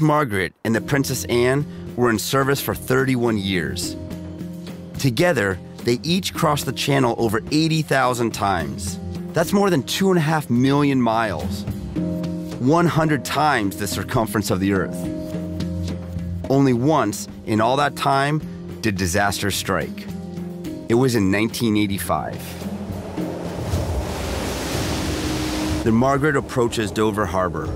Margaret and the Princess Anne were in service for 31 years. Together, they each crossed the channel over 80,000 times. That's more than 2.5 million miles. 100 times the circumference of the Earth. Only once in all that time did disaster strike. It was in 1985. The Margaret approaches Dover Harbor.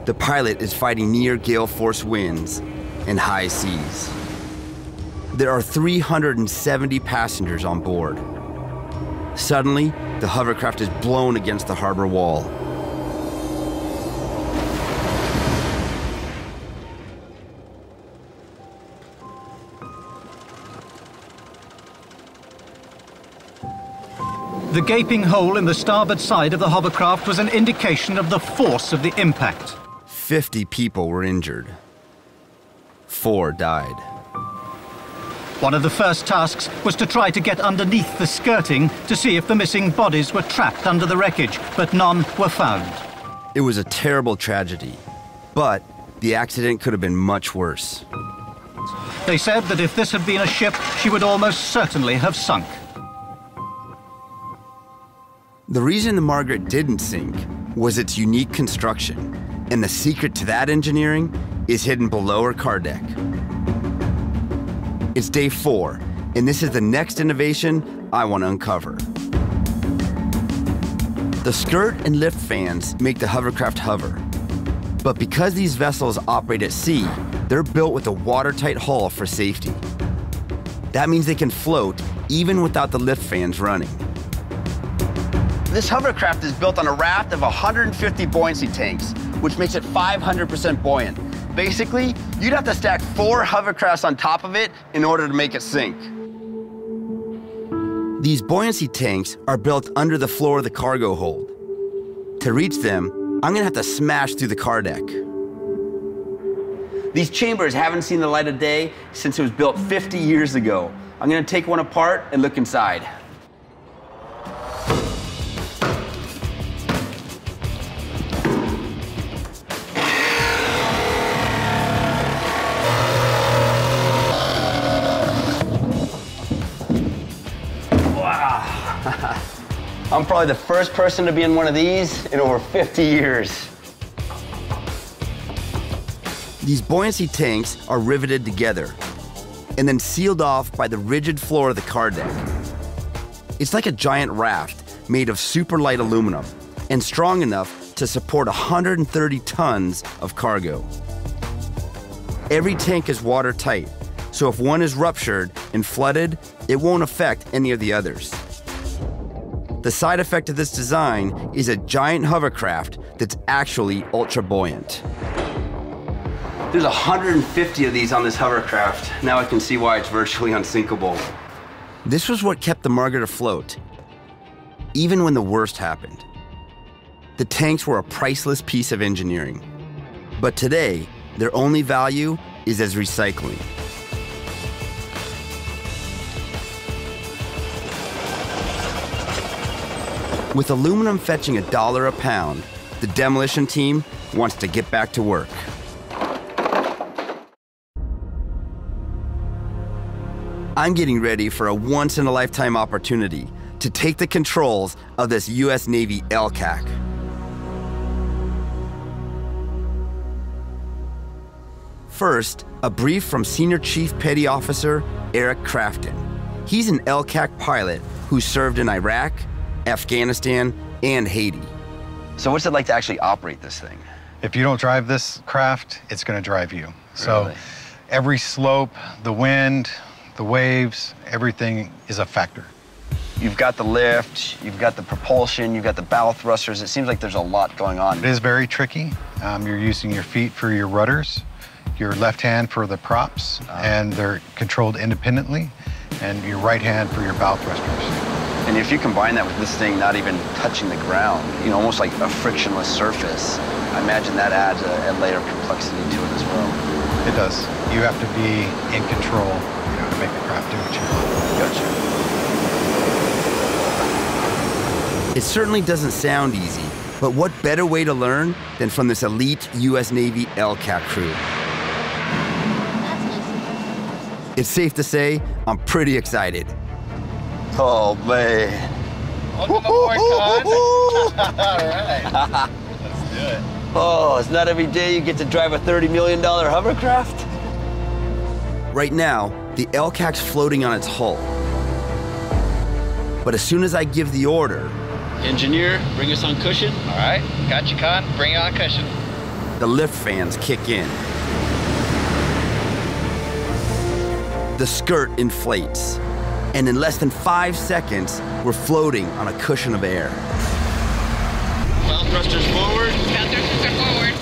The pilot is fighting near gale force winds and high seas. There are 370 passengers on board. Suddenly, the hovercraft is blown against the harbor wall. The gaping hole in the starboard side of the hovercraft was an indication of the force of the impact. 50 people were injured. 4 died. One of the first tasks was to try to get underneath the skirting to see if the missing bodies were trapped under the wreckage, but none were found. It was a terrible tragedy, but the accident could have been much worse. They said that if this had been a ship, she would almost certainly have sunk. The reason the Margaret didn't sink was its unique construction, and the secret to that engineering is hidden below her car deck. It's day 4, and this is the next innovation I want to uncover. The skirt and lift fans make the hovercraft hover, but because these vessels operate at sea, they're built with a watertight hull for safety. That means they can float even without the lift fans running. This hovercraft is built on a raft of 150 buoyancy tanks, which makes it 500% buoyant. Basically, you'd have to stack 4 hovercrafts on top of it in order to make it sink. These buoyancy tanks are built under the floor of the cargo hold. To reach them, I'm gonna have to smash through the car deck. These chambers haven't seen the light of day since it was built 50 years ago. I'm gonna take one apart and look inside. I'm probably the first person to be in one of these in over 50 years. These buoyancy tanks are riveted together and then sealed off by the rigid floor of the car deck. It's like a giant raft made of super light aluminum and strong enough to support 130 tons of cargo. Every tank is watertight, so if one is ruptured and flooded, it won't affect any of the others. The side effect of this design is a giant hovercraft that's actually ultra buoyant. There's 150 of these on this hovercraft. Now I can see why it's virtually unsinkable. This was what kept the Margaret afloat, even when the worst happened. The tanks were a priceless piece of engineering. But today, their only value is as recycling. With aluminum fetching $1 a pound, the demolition team wants to get back to work. I'm getting ready for a once-in-a-lifetime opportunity to take the controls of this US Navy LCAC. First, a brief from Senior Chief Petty Officer Eric Crafton. He's an LCAC pilot who served in Iraq, Afghanistan, and Haiti. So what's it like to actually operate this thing? If you don't drive this craft, it's going to drive you. So Really? every slope, the wind, the waves, everything is a factor. You've got the lift, you've got the propulsion, you've got the bow thrusters. It seems like there's a lot going on. It is very tricky. You're using your feet for your rudders, your left hand for the props, and they're controlled independently, and your right hand for your bow thrusters. And if you combine that with this thing not even touching the ground, you know, almost like a frictionless surface, I imagine that adds a layer of complexity to it as well. It does. You have to be in control, you know, to make the craft do what you want. Gotcha. It certainly doesn't sound easy, But what better way to learn than from this elite U.S. Navy LCAT crew? It's safe to say I'm pretty excited. Oh, man. Welcome aboard, Con. All right. Let's do it. Oh, it's not every day you get to drive a $30 million hovercraft. Right now, the LCAC's floating on its hull. But as soon as I give the order, Engineer, bring us on cushion. All right, got you, Con. Bring it on cushion. the lift fans kick in. The skirt inflates, and in less than 5 seconds, we're floating on a cushion of air. Bow thrusters forward. Bow thrusters are forward.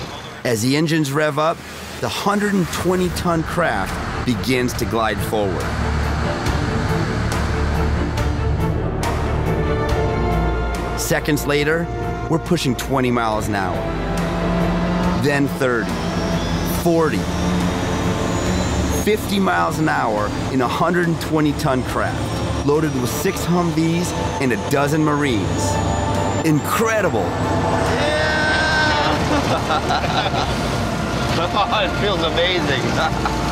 As the engines rev up, the 120-ton craft begins to glide forward. Seconds later, we're pushing 20 miles an hour. Then 30, 40, 50 miles an hour in a 120-ton craft, loaded with 6 Humvees and a dozen Marines. Incredible! Yeah! Oh, it feels amazing.